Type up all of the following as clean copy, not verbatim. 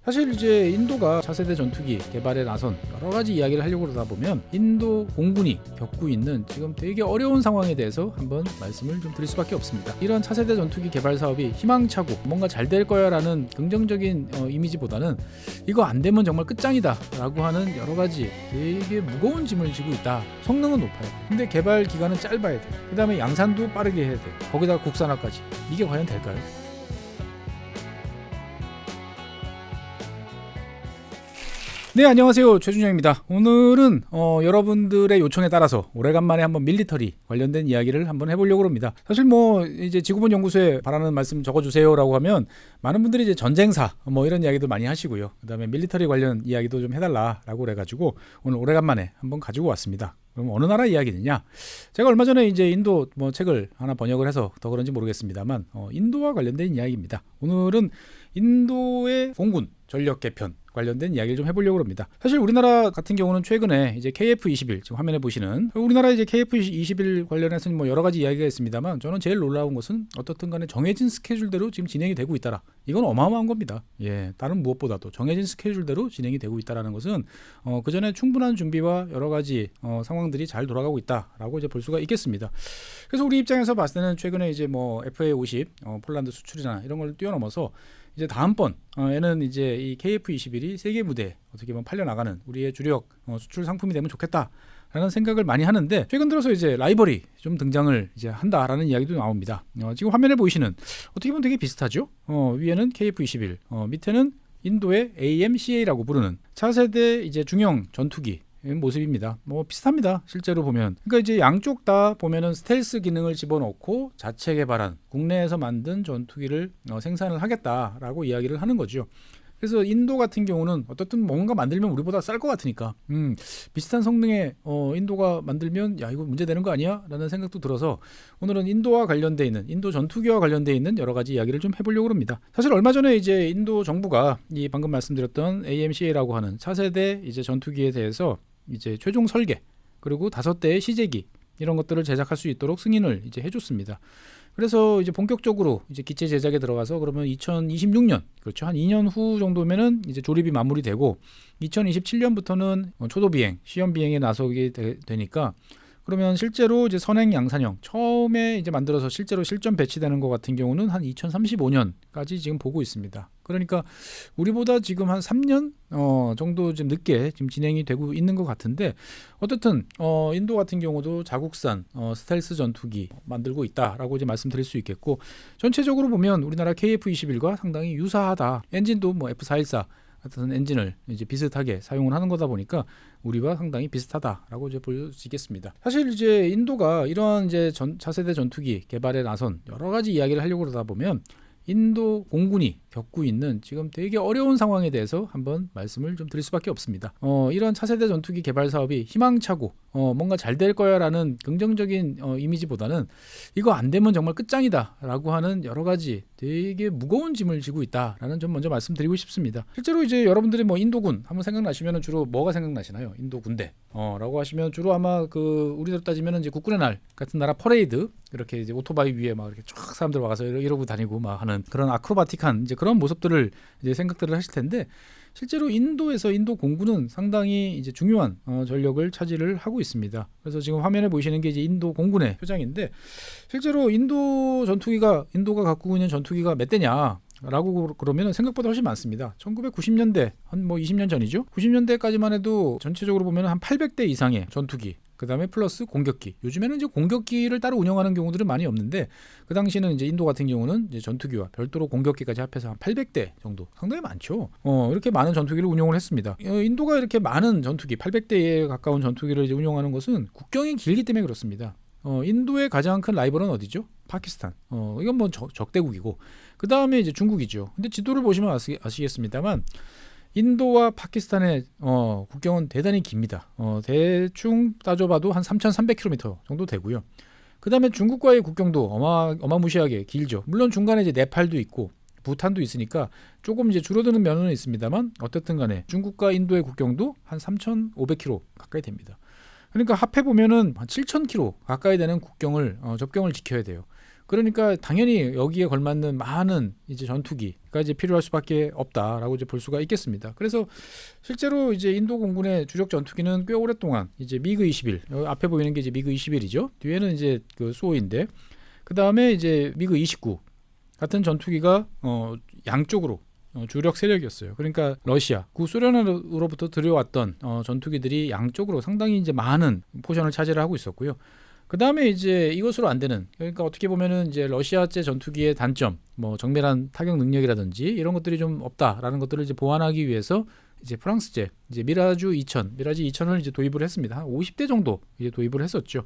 사실 이제 인도가 차세대 전투기 개발에 나선 여러 가지 이야기를 하려고 그러다 보면 인도 공군이 겪고 있는 지금 되게 어려운 상황에 대해서 한번 말씀을 좀 드릴 수밖에 없습니다. 이런 차세대 전투기 개발 사업이 희망차고 뭔가 잘 될 거야 라는 긍정적인 이미지보다는 이거 안 되면 정말 끝장이다 라고 하는 여러 가지 되게 무거운 짐을 지고 있다. 성능은 높아요. 근데 개발 기간은 짧아야 돼. 그 다음에 양산도 빠르게 해야 돼. 거기다 국산화까지. 이게 과연 될까요? 네, 안녕하세요. 최준영입니다. 오늘은 여러분들의 요청에 따라서 오래간만에 한번 밀리터리 관련된 이야기를 한번 해보려고 합니다. 사실 이제 지구본 연구소에 바라는 말씀 적어주세요라고 하면 많은 분들이 이제 전쟁사 이런 이야기도 많이 하시고요. 그다음에 밀리터리 관련 이야기도 좀 해달라라고 그래가지고 오늘 오래간만에 한번 가지고 왔습니다. 그럼 어느 나라 이야기느냐? 제가 얼마 전에 이제 인도 책을 하나 번역을 해서 더 그런지 모르겠습니다만 인도와 관련된 이야기입니다. 오늘은 인도의 공군 전력 개편 관련된 이야기를 좀 해보려고 합니다. 사실 우리나라 같은 경우는 최근에 이제 KF-21 지금 화면에 보시는 우리나라 이제 KF-21 관련해서는 여러 가지 이야기가 있습니다만 저는 제일 놀라운 것은 어떻든 간에 정해진 스케줄대로 지금 진행이 되고 있다라. 이건 어마어마한 겁니다. 예, 다른 무엇보다도 정해진 스케줄대로 진행이 되고 있다라는 것은 그 전에 충분한 준비와 여러 가지 상황들이 잘 돌아가고 있다라고 이제 볼 수가 있겠습니다. 그래서 우리 입장에서 봤을 때는 최근에 이제 FA50 폴란드 수출이나 이런 걸 뛰어넘어서 이제 다음번에는 이제 이 KF-21이 세계 무대에 어떻게 보면 팔려나가는 우리의 주력 수출 상품이 되면 좋겠다라는 생각을 많이 하는데 최근 들어서 이제 라이벌이 좀 등장을 이제 한다라는 이야기도 나옵니다. 지금 화면에 보이시는 어떻게 보면 되게 비슷하죠. 위에는 KF-21, 밑에는 인도의 AMCA라고 부르는 차세대 이제 중형 전투기 모습입니다. 비슷합니다. 실제로 보면. 그러니까 이제 양쪽 다 보면은 스텔스 기능을 집어넣고 자체 개발한 국내에서 만든 전투기를 생산을 하겠다라고 이야기를 하는 거죠. 그래서 인도 같은 경우는 어떻든 뭔가 만들면 우리보다 쌀 것 같으니까 비슷한 성능의 인도가 만들면 야 이거 문제되는 거 아니야? 라는 생각도 들어서 오늘은 인도와 관련돼 있는 인도 전투기와 관련돼 있는 여러 가지 이야기를 좀 해보려고 합니다. 사실 얼마 전에 이제 인도 정부가 이 방금 말씀드렸던 AMCA라고 하는 차세대 이제 전투기에 대해서 이제 최종 설계 그리고 5대의 시제기 이런 것들을 제작할 수 있도록 승인을 이제 해줬습니다. 그래서 이제 본격적으로 이제 기체 제작에 들어가서 그러면 2026년 그렇죠 한 2년 후 정도면은 이제 조립이 마무리되고 2027년부터는 초도 비행 시험 비행에 나서게 되니까 그러면 실제로 이제 선행 양산형 처음에 이제 만들어서 실제로 실전 배치되는 것 같은 경우는 한 2035년까지 지금 보고 있습니다. 그러니까 우리보다 지금 한 3년 정도 좀 늦게 지금 진행이 되고 있는 것 같은데 어쨌든 인도 같은 경우도 자국산 스텔스 전투기 만들고 있다라고 이제 말씀드릴 수 있겠고 전체적으로 보면 우리나라 KF-21과 상당히 유사하다. 엔진도 F414 같은 엔진을 이제 비슷하게 사용을 하는 거다 보니까 우리와 상당히 비슷하다라고 이제 볼 수 있겠습니다. 사실 이제 인도가 이러한 이제 차세대 전투기 개발에 나선 여러 가지 이야기를 하려고 그러다 보면 인도 공군이 겪고 있는 지금 되게 어려운 상황에 대해서 한번 말씀을 좀 드릴 수밖에 없습니다. 이런 차세대 전투기 개발 사업이 희망차고 뭔가 잘 될 거야 라는 긍정적인 이미지보다는 이거 안 되면 정말 끝장이다 라고 하는 여러 가지 되게 무거운 짐을 지고 있다라는 점 먼저 말씀드리고 싶습니다. 실제로 이제 여러분들이 인도군 한번 생각나시면 주로 뭐가 생각나시나요? 인도 군대 라고 하시면 주로 아마 우리로 따지면 이제 국군의 날 같은 나라 퍼레이드 이렇게 이제 오토바이 위에 막 이렇게 쫙 사람들 와서 이러고 다니고 막 하는 그런 아크로바틱한 이제 그런 모습들을 이제 생각들을 하실 텐데 실제로 인도에서 인도 공군은 상당히 이제 중요한 전력을 차지를 하고 있습니다. 그래서 지금 화면에 보이시는 게 이제 인도 공군의 표장인데 실제로 인도가 갖고 있는 전투기가 몇 대냐? 라고 그러면 생각보다 훨씬 많습니다. 1990년대 한 20년 전이죠. 90년대까지만 해도 전체적으로 보면 한 800대 이상의 전투기 그 다음에 플러스 공격기. 요즘에는 이제 공격기를 따로 운영하는 경우들은 많이 없는데 그 당시는 이제 인도 같은 경우는 이제 전투기와 별도로 공격기까지 합해서 한 800대 정도 상당히 많죠. 이렇게 많은 전투기를 운용을 했습니다. 인도가 이렇게 많은 전투기 800대에 가까운 전투기를 이제 운용하는 것은 국경이 길기 때문에 그렇습니다. 인도의 가장 큰 라이벌은 어디죠? 파키스탄. 이건 적대국이고 그 다음에 이제 중국이죠. 근데 지도를 보시면 아시겠습니다만 인도와 파키스탄의 국경은 대단히 깁니다. 대충 따져봐도 한 3,300km 정도 되고요. 그 다음에 중국과의 국경도 어마무시하게 길죠. 물론 중간에 이제 네팔도 있고 부탄도 있으니까 조금 이제 줄어드는 면은 있습니다만 어쨌든 간에 중국과 인도의 국경도 한 3,500km 가까이 됩니다. 그러니까 합해 보면은 한 7,000km 가까이 되는 국경을 접경을 지켜야 돼요. 그러니까 당연히 여기에 걸맞는 많은 이제 전투기가 이제 필요할 수밖에 없다라고 이제 볼 수가 있겠습니다. 그래서 실제로 이제 인도 공군의 주력 전투기는 꽤 오랫동안 이제 미그 21 앞에 보이는 게 이제 미그 21이죠. 뒤에는 이제 그 수호인데 그 다음에 이제 미그 29 같은 전투기가 양쪽으로 주력 세력이었어요. 그러니까 러시아, 구소련으로부터 들여왔던 전투기들이 양쪽으로 상당히 이제 많은 포션을 차지를 하고 있었고요. 그 다음에 이제 이것으로 안 되는, 그러니까 어떻게 보면은 이제 러시아제 전투기의 단점, 뭐 정밀한 타격 능력이라든지 이런 것들이 좀 없다라는 것들을 이제 보완하기 위해서 이제 프랑스제 이제 미라주 2000, 미라지 2000을 이제 도입을 했습니다. 한 50대 정도 이제 도입을 했었죠.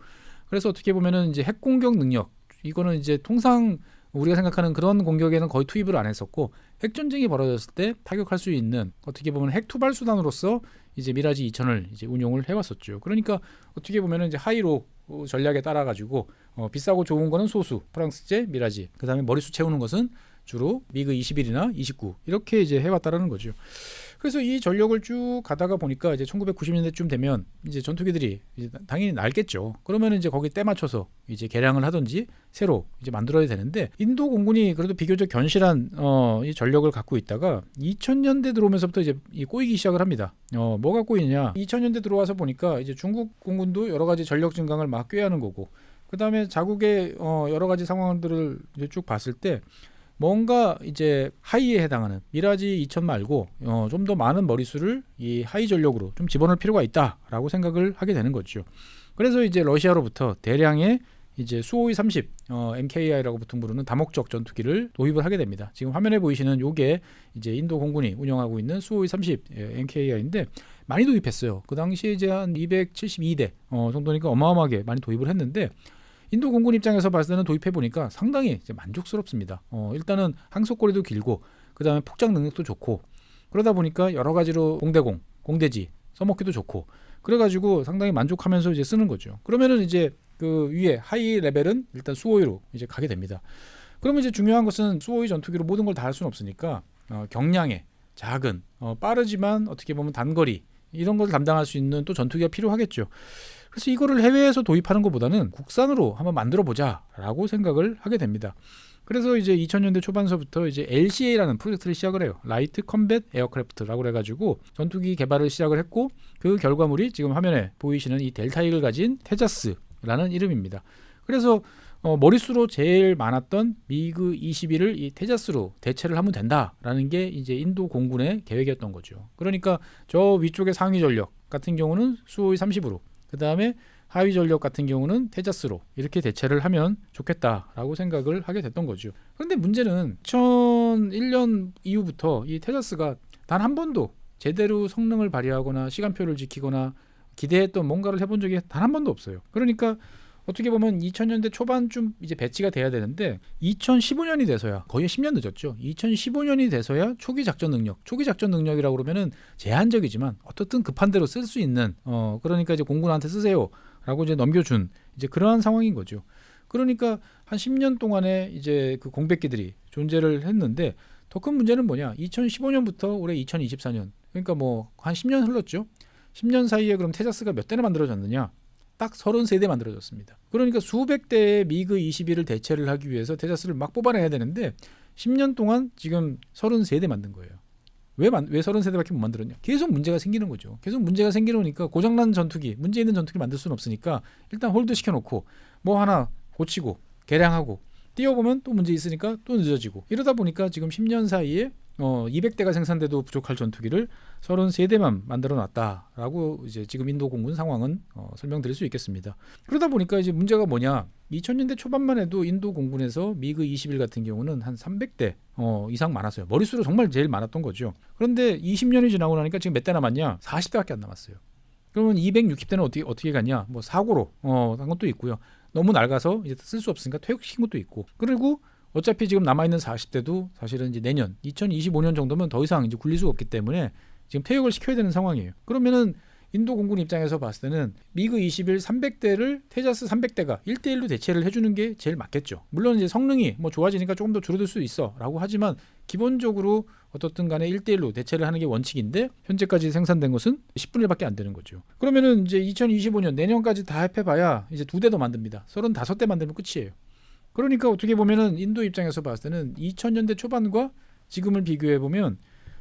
그래서 어떻게 보면은 이제 핵 공격 능력, 이거는 이제 통상 우리가 생각하는 그런 공격에는 거의 투입을 안 했었고, 핵전쟁이 벌어졌을 때 타격할 수 있는 어떻게 보면 핵 투발 수단으로서 이제 미라지 2000을 이제 운용을 해왔었죠. 그러니까 어떻게 보면은 이제 하이로 전략에 따라 가지고 비싸고 좋은 거는 소수 프랑스제 미라지, 그 다음에 머리수 채우는 것은 주로 미그 21이나 29 이렇게 이제 해왔다라는 거죠. 그래서 이 전력을 쭉 가다가 보니까 이제 1990년대쯤 되면 이제 전투기들이 이제 당연히 낡겠죠. 그러면 이제 거기 때 맞춰서 이제 개량을 하든지 새로 이제 만들어야 되는데, 인도 공군이 그래도 비교적 견실한 이 전력을 갖고 있다가 2000년대 들어오면서부터 이제 꼬이기 시작을 합니다. 뭐가 꼬이냐? 2000년대 들어와서 보니까 이제 중국 공군도 여러 가지 전력 증강을 막 꾀하는 거고, 그 다음에 자국의 여러 가지 상황들을 이제 쭉 봤을 때 뭔가 이제 하이에 해당하는 미라지 2000 말고 좀 더 많은 머릿수를 이 하이 전력으로 좀 집어넣을 필요가 있다라고 생각을 하게 되는 거죠. 그래서 이제 러시아로부터 대량의 이제 수호이 30 MKI라고 보통 부르는 다목적 전투기를 도입을 하게 됩니다. 지금 화면에 보이시는 요게 이제 인도 공군이 운영하고 있는 수호이 30 MKI인데 많이 도입했어요. 그 당시에 이제 한 272대 정도니까 어마어마하게 많이 도입을 했는데, 인도 공군 입장에서 봤을 때는 도입해 보니까 상당히 이제 만족스럽습니다. 일단은 항속거리도 길고, 그 다음에 폭장 능력도 좋고, 그러다 보니까 여러 가지로 공대공, 공대지 써먹기도 좋고, 그래가지고 상당히 만족하면서 이제 쓰는 거죠. 그러면은 이제 그 위에 하이 레벨은 일단 수호이로 이제 가게 됩니다. 그러면 이제 중요한 것은 수호이 전투기로 모든 걸 다 할 수는 없으니까 경량의 작은 빠르지만 어떻게 보면 단거리 이런 걸 담당할 수 있는 또 전투기가 필요하겠죠. 그래서 이거를 해외에서 도입하는 것보다는 국산으로 한번 만들어 보자라고 생각을 하게 됩니다. 그래서 이제 2000년대 초반서부터 이제 LCA라는 프로젝트를 시작을 해요. 라이트 컴뱃 에어크래프트라고 해가지고 전투기 개발을 시작을 했고, 그 결과물이 지금 화면에 보이시는 이 델타익을 가진 테자스라는 이름입니다. 그래서 머릿수로 제일 많았던 미그 21을 이 테자스로 대체를 하면 된다라는 게 이제 인도 공군의 계획이었던 거죠. 그러니까 저 위쪽의 상위 전력 같은 경우는 수호이 30으로, 그 다음에 하위 전력 같은 경우는 테자스로 이렇게 대체를 하면 좋겠다라고 생각을 하게 됐던 거죠. 그런데 문제는 2001년 이후부터 이 테자스가 단 한 번도 제대로 성능을 발휘하거나 시간표를 지키거나 기대했던 뭔가를 해본 적이 단 한 번도 없어요. 그러니까 어떻게 보면 2000년대 초반쯤 이제 배치가 돼야 되는데 2015년이 돼서야, 거의 10년 늦었죠. 2015년이 돼서야 초기 작전 능력이라고 그러면은 제한적이지만 어떻든 급한 대로 쓸 수 있는 그러니까 이제 공군한테 쓰세요라고 이제 넘겨준 이제 그러한 상황인 거죠. 그러니까 한 10년 동안에 이제 그 공백기들이 존재를 했는데, 더 큰 문제는 뭐냐? 2015년부터 올해 2024년, 그러니까 뭐 한 10년 흘렀죠. 10년 사이에 그럼 테자스가 몇 대나 만들어졌느냐? 딱 33대 만들어졌습니다. 그러니까 수백 대의 미그 21을 대체를 하기 위해서 테자스를 막 뽑아내야 되는데 10년 동안 지금 33대 만든 거예요. 왜 33대밖에 못 만들었냐? 계속 문제가 생기는 거죠. 계속 문제가 생기니까 고장난 전투기, 문제 있는 전투기 만들 수는 없으니까 일단 홀드 시켜놓고 뭐 하나 고치고 개량하고 띄워보면 또 문제 있으니까 또 늦어지고, 이러다 보니까 지금 10년 사이에 200대가 생산돼도 부족할 전투기를 33대만 만들어 놨다라고 이제 지금 인도 공군 상황은 설명드릴 수 있겠습니다. 그러다 보니까 이제 문제가 뭐냐? 2000년대 초반만 해도 인도 공군에서 미그 21 같은 경우는 한 300대 이상 많았어요. 머릿수로 정말 제일 많았던 거죠. 그런데 20년이 지나고 나니까 지금 몇 대 남았냐? 40대밖에 안 남았어요. 그러면 260대는 어떻게 갔냐? 뭐 사고로 한 것도 있고요. 너무 낡아서 이제 쓸 수 없으니까 퇴역시킨 것도 있고, 그리고 어차피 지금 남아있는 40대도 사실은 이제 내년 2025년 정도면 더 이상 이제 굴릴 수가 없기 때문에 지금 퇴역을 시켜야 되는 상황이에요. 그러면은 인도 공군 입장에서 봤을 때는 미그 21 300대를 테자스 300대가 1대1로 대체를 해주는 게 제일 맞겠죠. 물론 이제 성능이 뭐 좋아지니까 조금 더 줄어들 수 있어 라고 하지만, 기본적으로 어떻든 간에 1대1로 대체를 하는 게 원칙인데 현재까지 생산된 것은 10분의 1밖에 안 되는 거죠. 그러면은 이제 2025년 내년까지 다 합해봐야 이제 2대 더 만듭니다. 35대 만들면 끝이에요. 그러니까 어떻게 보면은 인도 입장에서 봤을 때는 2000년대 초반과 지금을 비교해 보면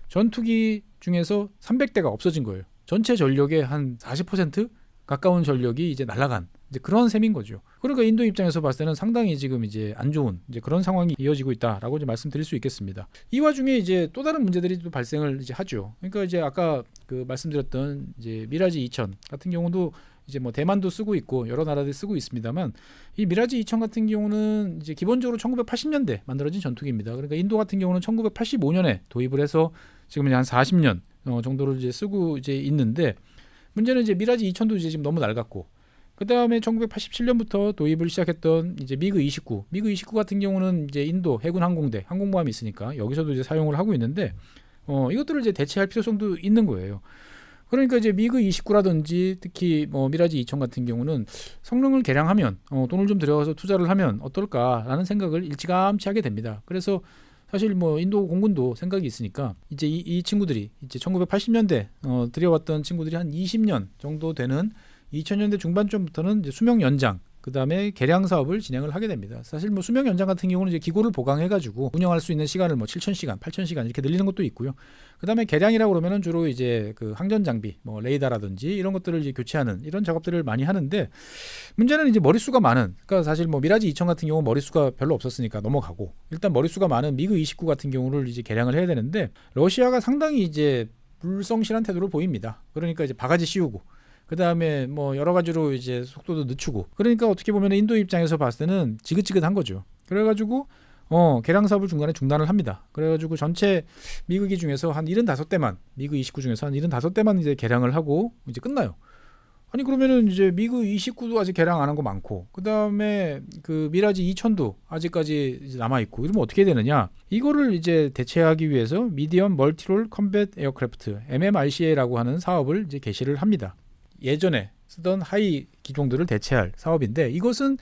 전투기 중에서 300대가 없어진 거예요. 전체 전력의 한 40% 가까운 전력이 이제 날아간 이제 그런 셈인 거죠. 그러니까 인도 입장에서 봤을 때는 상당히 지금 이제 안 좋은 이제 그런 상황이 이어지고 있다라고 이제 말씀드릴 수 있겠습니다. 이 와중에 이제 또 다른 문제들이 또 발생을 이제 하죠. 그러니까 이제 아까 그 말씀드렸던 이제 미라지 2000 같은 경우도 이제 뭐 대만도 쓰고 있고 여러 나라들이 쓰고 있습니다만 이 미라지 2000 같은 경우는 이제 기본적으로 1980년대 만들어진 전투기입니다. 그러니까 인도 같은 경우는 1985년에 도입을 해서 지금 한 40년 정도를 이제 쓰고 이제 있는데 문제는 이제 미라지 2000도 이제 지금 너무 낡았고 그 다음에 1987년부터 도입을 시작했던 이제 미그 29 같은 경우는 이제 인도 해군 항공대 항공모함이 있으니까 여기서도 이제 사용을 하고 있는데 이것들을 이제 대체할 필요성도 있는 거예요. 그러니까 이제 미그 29라든지 특히 뭐 미라지 2000 같은 경우는 성능을 개량하면 돈을 좀 들여서 투자를 하면 어떨까라는 생각을 일찌감치 하게 됩니다. 그래서 사실 뭐 인도 공군도 생각이 있으니까 이제 이 친구들이 이제 1980년대 들여왔던 친구들이 한 20년 정도 되는 2000년대 중반쯤부터는 이제 수명 연장 그다음에 개량 사업을 진행을 하게 됩니다. 사실 뭐 수명 연장 같은 경우는 이제 기고를 보강해가지고 운영할 수 있는 시간을 뭐 7,000시간, 8,000시간 이렇게 늘리는 것도 있고요. 그다음에 개량이라고 그러면은 주로 이제 그 항전 장비, 뭐 레이더라든지 이런 것들을 이제 교체하는 이런 작업들을 많이 하는데 문제는 이제 머릿수가 많은. 그러니까 사실 뭐 미라지 2000 같은 경우 머릿수가 별로 없었으니까 넘어가고 일단 머릿수가 많은 미그 29 같은 경우를 이제 개량을 해야 되는데 러시아가 상당히 이제 불성실한 태도를 보입니다. 그러니까 이제 바가지 씌우고. 그 다음에 뭐 여러 가지로 이제 속도도 늦추고 그러니까 어떻게 보면 인도 입장에서 봤을 때는 지긋지긋한 거죠. 그래가지고 개량 사업을 중간에 중단을 합니다. 그래가지고 전체 미그기 중에서 한 75대만 미그 29 중에서 한 75대만 이제 개량을 하고 이제 끝나요. 아니 그러면은 이제 미그 29도 아직 개량 안 한 거 많고 그 다음에 그 미라지 2000도 아직까지 이제 남아 있고 이러면 어떻게 되느냐? 이거를 이제 대체하기 위해서 미디엄 멀티롤 컴뱃 에어크래프트 MMRCA라고 하는 사업을 이제 개시를 합니다. 예전에 쓰던 하이 기종들을 대체할 사업인데 이것은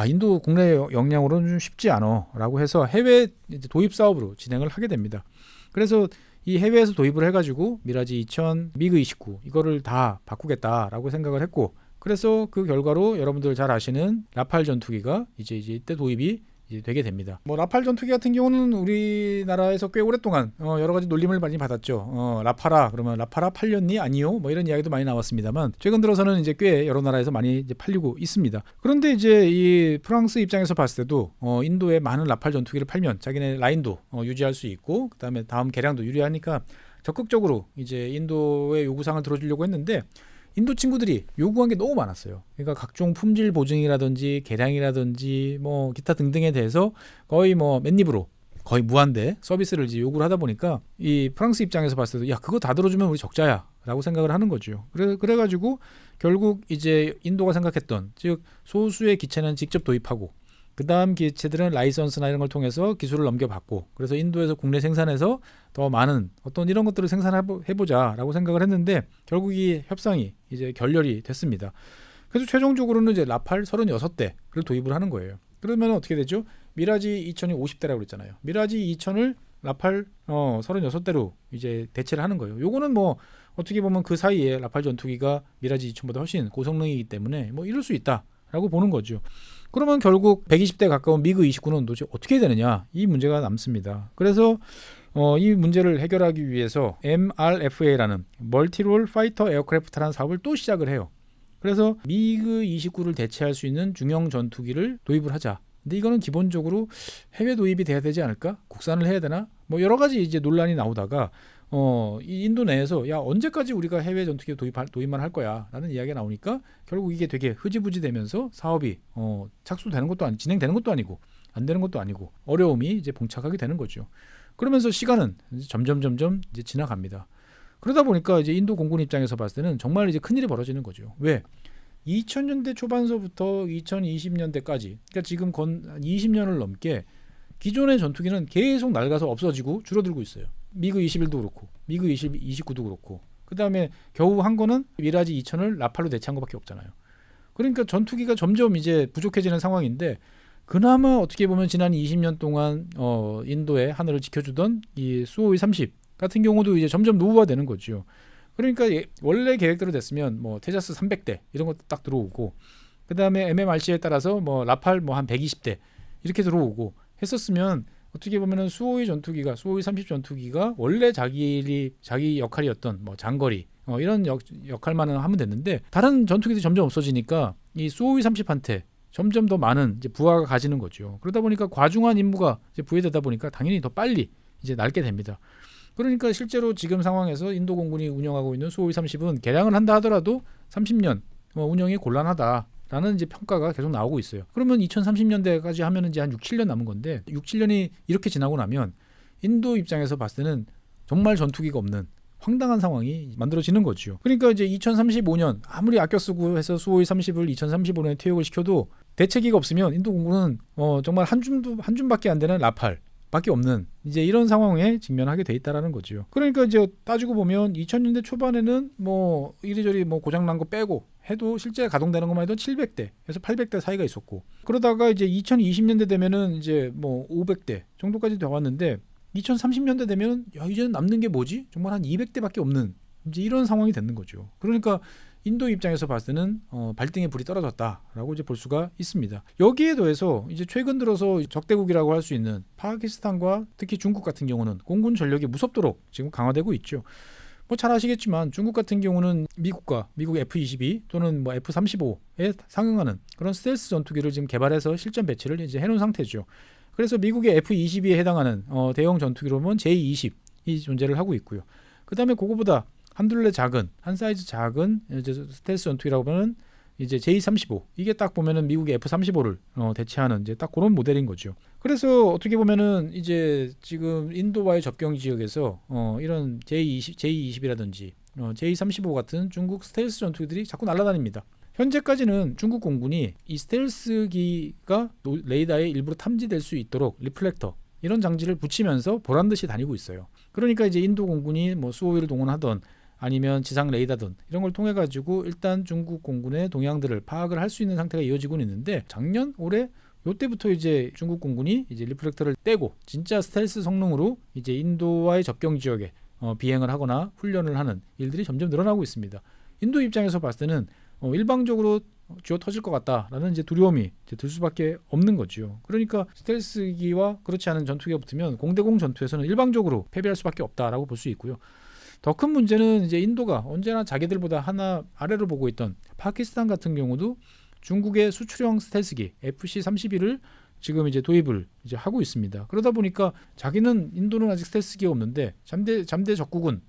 인도 국내 역량으로는 좀 쉽지 않아라고 해서 해외 이제 도입 사업으로 진행을 하게 됩니다. 그래서 이 해외에서 도입을 해가지고 미라지 2000, 미그 29 이거를 다 바꾸겠다라고 생각을 했고 그래서 그 결과로 여러분들 잘 아시는 라팔 전투기가 이제 이때 도입이 이제 되게 됩니다. 뭐 라팔 전투기 같은 경우는 우리나라에서 꽤 오랫동안 여러 가지 놀림을 많이 받았죠. 라파라 그러면 라파라 팔렸니 아니요 뭐 이런 이야기도 많이 나왔습니다만 최근 들어서는 이제 꽤 여러 나라에서 많이 이제 팔리고 있습니다. 그런데 이제 이 프랑스 입장에서 봤을 때도 인도에 많은 라팔 전투기를 팔면 자기네 라인도 유지할 수 있고 그다음에 다음 개량도 유리하니까 적극적으로 이제 인도의 요구사항을 들어주려고 했는데 인도 친구들이 요구한 게 너무 많았어요. 그러니까 각종 품질 보증이라든지 개량이라든지 뭐 기타 등등에 대해서 거의 뭐 맨입으로 거의 무한대 서비스를 이제 요구를 하다 보니까 이 프랑스 입장에서 봤을 때도 야 그거 다 들어주면 우리 적자야라고 생각을 하는 거죠. 그래가지고 결국 이제 인도가 생각했던 즉 소수의 기체는 직접 도입하고 그 다음 기체들은 라이선스나 이런 걸 통해서 기술을 넘겨받고 그래서 인도에서 국내 생산해서 더 많은 어떤 이런 것들을 생산해보자라고 생각을 했는데 결국 이 협상이 이제 결렬이 됐습니다. 그래서 최종적으로는 이제 라팔 36대를 도입을 하는 거예요. 그러면 어떻게 되죠? 미라지 2000이 50대라고 그랬잖아요. 미라지 2000을 라팔 36대로 이제 대체를 하는 거예요. 요거는 뭐 어떻게 보면 그 사이에 라팔 전투기가 미라지 2000보다 훨씬 고성능이기 때문에 뭐 이럴 수 있다라고 보는 거죠. 그러면 결국 120대 가까운 미그 29는 도대체 어떻게 되느냐 이 문제가 남습니다. 그래서 이 문제를 해결하기 위해서 MRFA라는 멀티롤 파이터 에어크래프트라는 사업을 또 시작을 해요. 그래서 미그 29를 대체할 수 있는 중형 전투기를 도입을 하자. 근데 이거는 기본적으로 해외 도입이 돼야 되지 않을까? 국산을 해야 되나? 뭐 여러 가지 이제 논란이 나오다가 이 인도 내에서 야 언제까지 우리가 해외 전투기 도입만 할 거야 라는 이야기가 나오니까 결국 이게 되게 흐지부지 되면서 사업이 착수되는 것도 아니고 진행되는 것도 아니고 안 되는 것도 아니고 어려움이 이제 봉착하게 되는 거죠. 그러면서 시간은 점점 이제 지나갑니다. 그러다 보니까 이제 인도 공군 입장에서 봤을 때는 정말 이제 큰일이 벌어지는 거죠. 왜? 2000년대 초반서부터 2020년대까지 그러니까 지금 건 20년을 넘게 기존의 전투기는 계속 낡아서 없어지고 줄어들고 있어요. 미그 21도 그렇고 미그 29도 그렇고 그 다음에 겨우 한 거는 미라지 2000을 라팔로 대체한 것밖에 없잖아요. 그러니까 전투기가 점점 이제 부족해지는 상황인데 그나마 어떻게 보면 지난 20년 동안 인도의 하늘을 지켜주던 이 수호이 30 같은 경우도 이제 점점 노후화되는 거죠. 그러니까 원래 계획대로 됐으면 뭐 테자스 300대 이런 것도 딱 들어오고 그 다음에 MMRC에 따라서 뭐 라팔 뭐 한 120대 이렇게 들어오고 했었으면 어떻게 보면은 수호위 30 전투기가 원래 자기 역할이었던 뭐 장거리 이런 역할만 하면 됐는데 다른 전투기들이 점점 없어지니까 이 수호위 30한테 점점 더 많은 이제 부하가 가지는 거죠. 그러다 보니까 과중한 임무가 이제 부여되다 보니까 당연히 더 빨리 이제 날게 됩니다. 그러니까 실제로 지금 상황에서 인도 공군이 운영하고 있는 수호위 30은 개량을 한다 하더라도 30년 운영이 곤란하다라는 이제 평가가 계속 나오고 있어요. 그러면 2030년대까지 하면은 이제 한 6, 7년 남은 건데 6, 7년이 이렇게 지나고 나면 인도 입장에서 봤을 때는 정말 전투기가 없는 황당한 상황이 만들어지는 거죠. 그러니까 이제 2035년 아무리 아껴 쓰고 해서 수호위 30을 2035년에 퇴역을 시켜도 대체기가 없으면 인도 공군은 정말 한 줌밖에 안 되는 라팔 밖에 없는 이제 이런 상황에 직면하게 돼 있다라는 거죠. 그러니까 이제 따지고 보면 2000년대 초반에는 뭐 이리저리 뭐 고장 난 거 빼고 해도 실제 가동되는 것만 해도 700대에서 800대 사이가 있었고 그러다가 이제 2020년대 되면은 이제 뭐 500대 정도까지 돼 왔는데 2030년대 되면 이제는 남는 게 뭐지? 정말 한 200대밖에 없는 이제 이런 상황이 되는 거죠. 그러니까 인도 입장에서 봤을 때는 발등에 불이 떨어졌다라고 이제 볼 수가 있습니다. 여기에 더해서 이제 최근 들어서 적대국이라고 할 수 있는 파키스탄과 특히 중국 같은 경우는 공군 전력이 무섭도록 지금 강화되고 있죠. 뭐 잘 아시겠지만 중국 같은 경우는 미국 F-22 또는 뭐 F-35에 상응하는 그런 스텔스 전투기를 지금 개발해서 실전 배치를 이제 해놓은 상태죠. 그래서 미국의 F-22에 해당하는 대형 전투기로는 J-20이 존재를 하고 있고요. 그 다음에 그거보다 한둘레 작은 한 사이즈 작은 이제 스텔스 전투기라고 하면 이제 J-35 이게 딱 보면은 미국의 F-35를 대체하는 이제 딱 그런 모델인 거죠. 그래서 어떻게 보면은 이제 지금 인도와의 접경 지역에서 이런 J-20이라든지 J-35 같은 중국 스텔스 전투기들이 자꾸 날아다닙니다. 현재까지는 중국 공군이 이 스텔스기가 레이더에 일부러 탐지될 수 있도록 리플렉터 이런 장치를 붙이면서 보란듯이 다니고 있어요. 그러니까 이제 인도 공군이 뭐 수호위를 동원하던 아니면 지상 레이더든 이런 걸 통해 가지고 일단 중국 공군의 동향들을 파악을 할 수 있는 상태가 이어지고 있는데 작년 올해 요때부터 이제 중국 공군이 이제 리플렉터를 떼고 진짜 스텔스 성능으로 이제 인도와의 접경 지역에 비행을 하거나 훈련을 하는 일들이 점점 늘어나고 있습니다. 인도 입장에서 봤을 때는 일방적으로 쥐어 터질 것 같다라는 이제 두려움이 이제 들 수밖에 없는 거죠. 그러니까 스텔스기와 그렇지 않은 전투기가 붙으면 공대공 전투에서는 일방적으로 패배할 수밖에 없다라고 볼 수 있고요. 더 큰 문제는 이제 인도가 언제나 자기들보다 하나 아래로 보고 있던 파키스탄 같은 경우도 중국의 수출형 스텔스기 FC-31을 지금 이제 도입을 이제 하고 있습니다. 그러다 보니까 자기는 인도는 아직 스텔스기가 없는데 잠대 적국은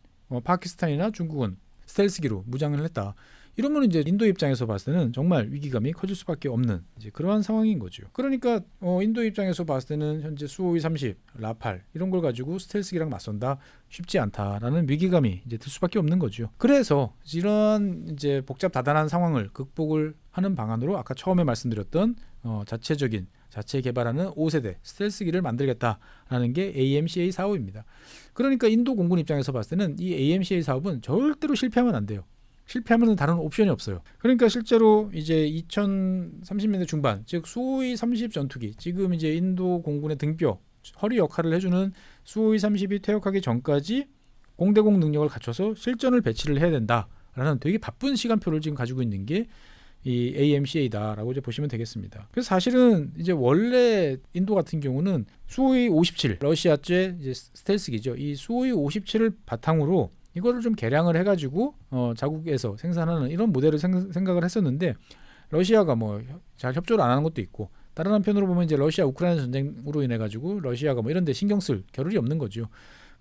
파키스탄이나 중국은 스텔스기로 무장을 했다. 이러면 이제 인도 입장에서 봤을 때는 정말 위기감이 커질 수밖에 없는 이제 그러한 상황인 거죠. 그러니까 인도 입장에서 봤을 때는 현재 수호위 30, 라팔 이런 걸 가지고 스텔스기랑 맞선다 쉽지 않다라는 위기감이 이제 들 수밖에 없는 거죠. 그래서 이러한 이제 복잡 다단한 상황을 극복을 하는 방안으로 아까 처음에 말씀드렸던 자체 개발하는 5세대 스텔스기를 만들겠다라는 게 AMCA 사업입니다. 그러니까 인도 공군 입장에서 봤을 때는 이 AMCA 사업은 절대로 실패하면 안 돼요. 실패하면 다른 옵션이 없어요. 그러니까 실제로 이제 2030년대 중반, 즉 수호위 30 전투기, 지금 이제 인도 공군의 등뼈, 허리 역할을 해주는 수호위 30이 퇴역하기 전까지 공대공 능력을 갖춰서 실전을 배치를 해야 된다라는 되게 바쁜 시간표를 지금 가지고 있는 게 이 AMCA다라고 이제 보시면 되겠습니다. 그래서 사실은 이제 원래 인도 같은 경우는 수호위 57, 러시아제 이제 스텔스기죠. 이 수호위 57을 바탕으로 이거를 좀 개량을 해가지고 자국에서 생산하는 이런 모델을 생각을 했었는데 러시아가 뭐 잘 협조를 안 하는 것도 있고 다른 한편으로 보면 이제 러시아 우크라이나 전쟁으로 인해 가지고 러시아가 뭐 이런 데 신경 쓸 겨를이 없는 거죠.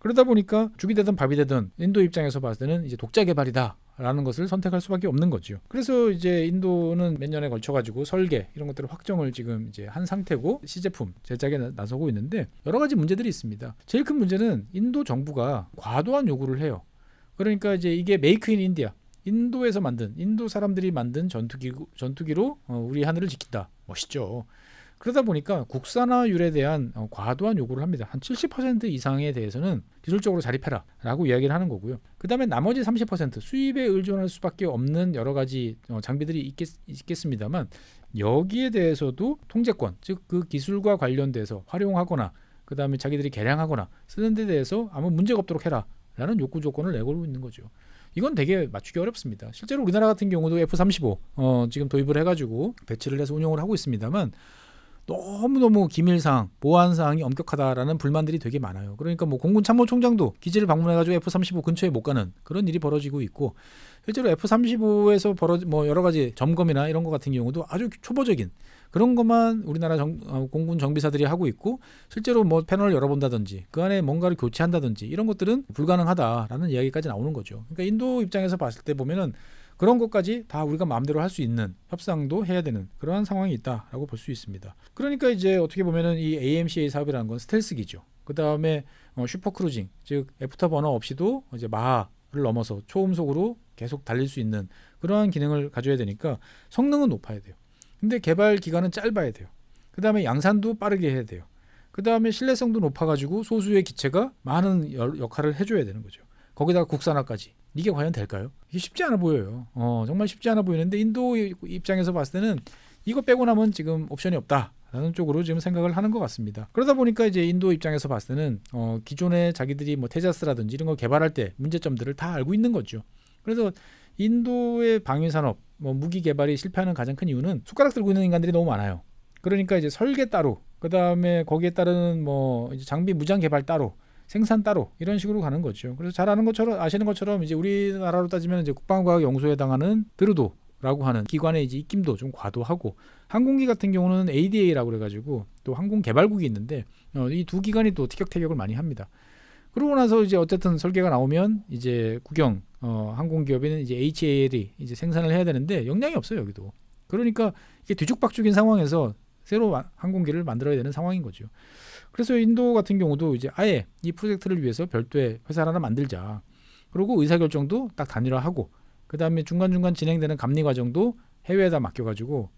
그러다 보니까 죽이 되든 밥이 되든 인도 입장에서 봤을 때는 이제 독자 개발이다라는 것을 선택할 수밖에 없는 거죠. 그래서 이제 인도는 몇 년에 걸쳐 가지고 설계 이런 것들을 확정을 지금 이제 한 상태고 시제품 제작에 나서고 있는데 여러 가지 문제들이 있습니다. 제일 큰 문제는 인도 정부가 과도한 요구를 해요. 그러니까 이제 이게 메이크 인 인디아, 인도에서 만든 인도 사람들이 만든 전투기로 우리 하늘을 지킨다. 멋있죠. 그러다 보니까 국산화율에 대한 과도한 요구를 합니다. 한 70% 이상에 대해서는 기술적으로 자립해라라고 이야기를 하는 거고요. 그 다음에 나머지 30% 수입에 의존할 수밖에 없는 여러 가지 장비들이 있겠습니다만 여기에 대해서도 통제권, 즉 그 기술과 관련돼서 활용하거나 그 다음에 자기들이 개량하거나 쓰는 데 대해서 아무 문제가 없도록 해라라는 욕구 조건을 내걸고 있는 거죠. 이건 되게 맞추기 어렵습니다. 실제로 우리나라 같은 경우도 F-35 지금 도입을 해가지고 배치를 해서 운영을 하고 있습니다만 너무너무 기밀사항, 보안사항이 엄격하다라는 불만들이 되게 많아요. 그러니까 뭐 공군 참모총장도 기지를 방문해가지고 F-35 근처에 못 가는 그런 일이 벌어지고 있고, 실제로 F-35에서 뭐 여러 가지 점검이나 이런 것 같은 경우도 아주 초보적인 그런 것만 우리나라 공군 정비사들이 하고 있고, 실제로 뭐 패널을 열어본다든지 그 안에 뭔가를 교체한다든지 이런 것들은 불가능하다라는 이야기까지 나오는 거죠. 그러니까 인도 입장에서 봤을 때 보면은 그런 것까지 다 우리가 마음대로 할 수 있는 협상도 해야 되는 그러한 상황이 있다라고 볼 수 있습니다. 그러니까 이제 어떻게 보면은 이 AMCA 사업이라는 건 스텔스기죠. 그 다음에 슈퍼크루징, 즉 애프터버너 없이도 이제 마하를 넘어서 초음속으로 계속 달릴 수 있는 그러한 기능을 가져야 되니까 성능은 높아야 돼요. 근데 개발 기간은 짧아야 돼요. 그 다음에 양산도 빠르게 해야 돼요. 그 다음에 신뢰성도 높아가지고 소수의 기체가 많은 역할을 해줘야 되는 거죠. 거기다가 국산화까지. 이게 과연 될까요? 이게 쉽지 않아 보여요. 정말 쉽지 않아 보이는데 인도 입장에서 봤을 때는 이거 빼고 나면 지금 옵션이 없다라는 쪽으로 지금 생각을 하는 것 같습니다. 그러다 보니까 이제 인도 입장에서 봤을 때는 기존에 자기들이 뭐 테자스라든지 이런 거 개발할 때 문제점들을 다 알고 있는 거죠. 그래서 인도의 방위 산업, 뭐 무기 개발이 실패하는 가장 큰 이유는 숟가락 들고 있는 인간들이 너무 많아요. 그러니까 이제 설계 따로, 그 다음에 거기에 따른 뭐 이제 장비 무장 개발 따로, 생산 따로 이런 식으로 가는 거죠. 그래서 잘 아시는 것처럼 이제 우리나라로 따지면 이제 국방과학연구소에 해당하는 드루도라고 하는 기관의 이제 입김도 좀 과도하고, 항공기 같은 경우는 ADA라고 그래가지고 또 항공개발국이 있는데 이 두 기관이 또 티격태격을 많이 합니다. 그러고 나서 이제 어쨌든 설계가 나오면 이제 국영 항공기업인 이제 HAL이 이제 생산을 해야 되는데 역량이 없어요, 여기도. 그러니까 이게 뒤죽박죽인 상황에서 새로 항공기를 만들어야 되는 상황인 거죠. 그래서 인도 같은 경우도 이제 아예 이 프로젝트를 위해서 별도의 회사를 하나 만들자. 그리고 의사결정도 딱 단일화하고, 그 다음에 중간중간 진행되는 감리 과정도 해외에다 맡겨가지고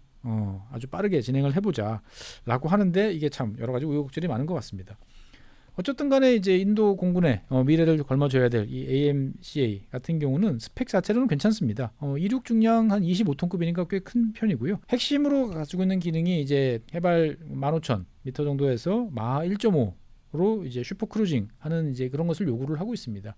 아주 빠르게 진행을 해보자라고 하는데, 이게 참 여러 가지 우여곡절이 많은 것 같습니다. 어쨌든 간에 이제 인도 공군의 미래를 걸머줘야 될 이 AMCA 같은 경우는 스펙 자체로는 괜찮습니다. 이륙 중량 한 25톤급이니까 꽤 큰 편이고요. 핵심으로 가지고 있는 기능이 이제 해발 15,000m 정도에서 마하 1.5로 이제 슈퍼크루징 하는 이제 그런 것을 요구를 하고 있습니다.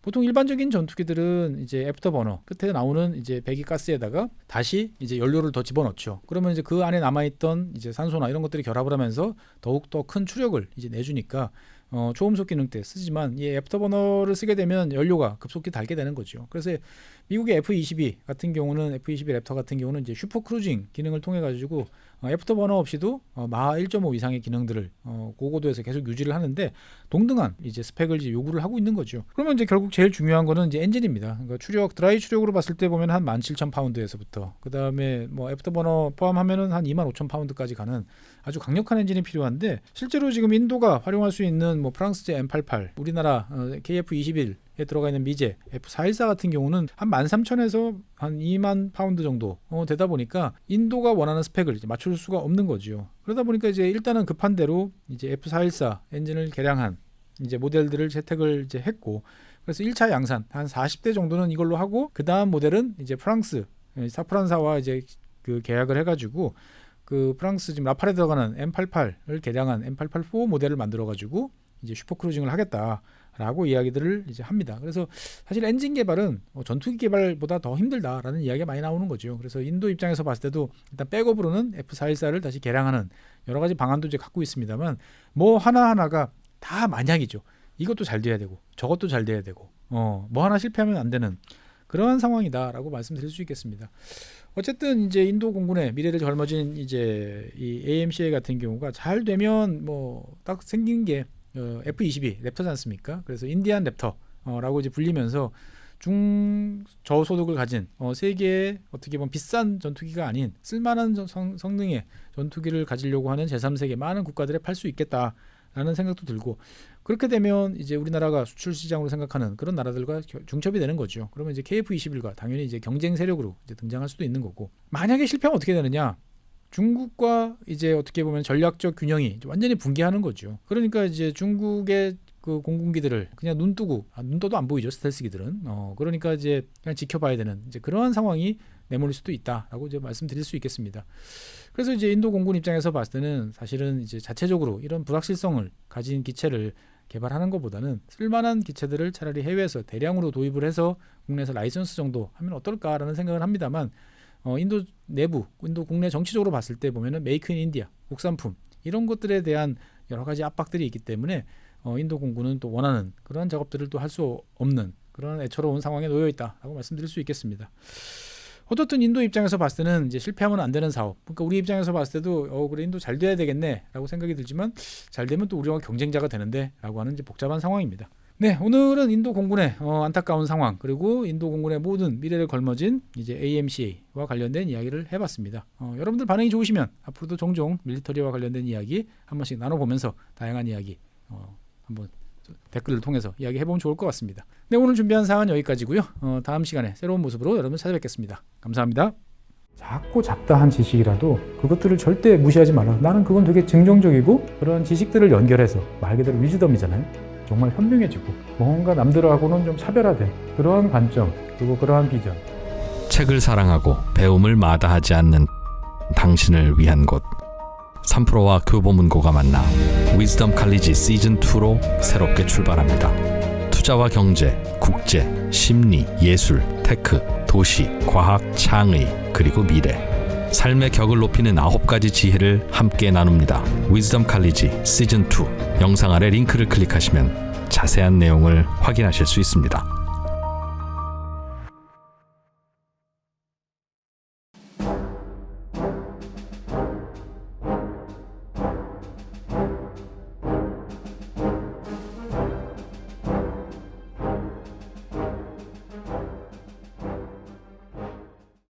보통 일반적인 전투기들은 이제 애프터버너 끝에 나오는 이제 배기 가스에다가 다시 이제 연료를 더 집어넣죠. 그러면 이제 그 안에 남아있던 이제 산소나 이런 것들이 결합을 하면서 더욱 더 큰 추력을 이제 내주니까 초음속 기능 때 쓰지만, 이 애프터버너를 쓰게 되면 연료가 급속히 닳게 되는 거죠. 그래서 미국의 F-22 같은 경우는, F-22 랩터 같은 경우는 이제 슈퍼크루징 기능을 통해 가지고 애프터버너 없이도 마하 1.5 이상의 기능들을 고고도에서 계속 유지를 하는데 동등한 이제 스펙을 이제 요구를 하고 있는 거죠. 그러면 이제 결국 제일 중요한 거는 이제 엔진입니다. 그러니까 추력, 드라이 추력으로 봤을 때 보면 한 17,000파운드에서부터 그 다음에 뭐 애프터버너 포함하면은 한 25,000파운드까지 가는 아주 강력한 엔진이 필요한데, 실제로 지금 인도가 활용할 수 있는 뭐 프랑스제 M88, 우리나라 KF-21에 들어가 있는 미제 F414 같은 경우는 한 13,000에서 한 2만 파운드 정도 되다 보니까 인도가 원하는 스펙을 이제 맞출 수가 없는 거죠. 그러다 보니까 이제 일단은 급한 대로 이제 F414 엔진을 개량한 이제 모델들을 채택을 이제 했고, 그래서 1차 양산 한 40대 정도는 이걸로 하고, 그 다음 모델은 이제 프랑스 사프란사와 이제 그 계약을 해가지고 그 프랑스 지금 라팔에 들어가는 M88을 개량한 M88-4 모델을 만들어가지고 이제 슈퍼크루징을 하겠다라고 이야기들을 이제 합니다. 그래서 사실 엔진 개발은 전투기 개발보다 더 힘들다라는 이야기가 많이 나오는 거죠. 그래서 인도 입장에서 봤을 때도 일단 백업으로는 F414를 다시 개량하는 여러 가지 방안도 이제 갖고 있습니다만, 뭐 하나하나가 다 만약이죠. 이것도 잘 돼야 되고 저것도 잘 돼야 되고 뭐 하나 실패하면 안 되는 그러한 상황이다라고 말씀드릴 수 있겠습니다. 어쨌든 이제 인도 공군의 미래를 걸머진 이제 이 AMCA 같은 경우가 잘 되면 뭐 딱 생긴 게 F-22 랩터지 않습니까? 그래서 인디안 랩터라고 이제 불리면서 중저소득을 가진 세계의 어떻게 보면 비싼 전투기가 아닌 쓸만한 성능의 전투기를 가지려고 하는 제3세계 많은 국가들에 팔 수 있겠다라는 생각도 들고, 그렇게 되면 이제 우리나라가 수출 시장으로 생각하는 그런 나라들과 중첩이 되는 거죠. 그러면 이제 KF-21과 당연히 이제 경쟁 세력으로 이제 등장할 수도 있는 거고, 만약에 실패하면 어떻게 되느냐? 중국과 이제 어떻게 보면 전략적 균형이 완전히 붕괴하는 거죠. 그러니까 이제 중국의 그 공군기들을 그냥 눈 떠도 안 보이죠, 스텔스기들은. 그러니까 이제 그냥 지켜봐야 되는 이제 그러한 상황이 내몰릴 수도 있다라고 이제 말씀드릴 수 있겠습니다. 그래서 이제 인도 공군 입장에서 봤을 때는 사실은 이제 자체적으로 이런 불확실성을 가진 기체를 개발하는 것보다는 쓸만한 기체들을 차라리 해외에서 대량으로 도입을 해서 국내에서 라이선스 정도 하면 어떨까라는 생각을 합니다만, 인도 내부, 인도 국내 정치적으로 봤을 때 보면은 메이크 인 인디아, 국산품 이런 것들에 대한 여러 가지 압박들이 있기 때문에 인도 공군은 또 원하는 그런 작업들을 또 할 수 없는 그런 애처로운 상황에 놓여 있다라고 말씀드릴 수 있겠습니다. 어떻든 인도 입장에서 봤을 때는 이제 실패하면 안 되는 사업. 그러니까 우리 입장에서 봤을 때도 그래 인도 잘 돼야 되겠네라고 생각이 들지만 잘 되면 또 우리와 경쟁자가 되는데라고 하는 이제 복잡한 상황입니다. 네, 오늘은 인도 공군의 안타까운 상황 그리고 인도 공군의 모든 미래를 걸머진 이제 AMCA와 관련된 이야기를 해봤습니다. 여러분들 반응이 좋으시면 앞으로도 종종 밀리터리와 관련된 이야기 한 번씩 나눠보면서 다양한 이야기 한번 댓글을 통해서 이야기해보면 좋을 것 같습니다. 네, 오늘 준비한 사항은 여기까지고요. 다음 시간에 새로운 모습으로 여러분 찾아뵙겠습니다. 감사합니다. 작고 잡다한 지식이라도 그것들을 절대 무시하지 말라. 나는 그건 되게 긍정적이고 그런 지식들을 연결해서 말 그대로 위즈덤이잖아요. 정말 현명해지고 뭔가 남들하고는 좀 차별화된 그러한 관점 그리고 그러한 비전. 책을 사랑하고 배움을 마다하지 않는 당신을 위한 곳 3프로와 교보문고가 만나 위즈덤 칼리지 시즌2로 새롭게 출발합니다. 투자와 경제, 국제, 심리, 예술, 테크, 도시, 과학, 창의, 그리고 미래 삶의 격을 높이는 9가지 지혜를 함께 나눕니다. 위즈덤 칼리지 시즌2 영상 아래 링크를 클릭하시면 자세한 내용을 확인하실 수 있습니다.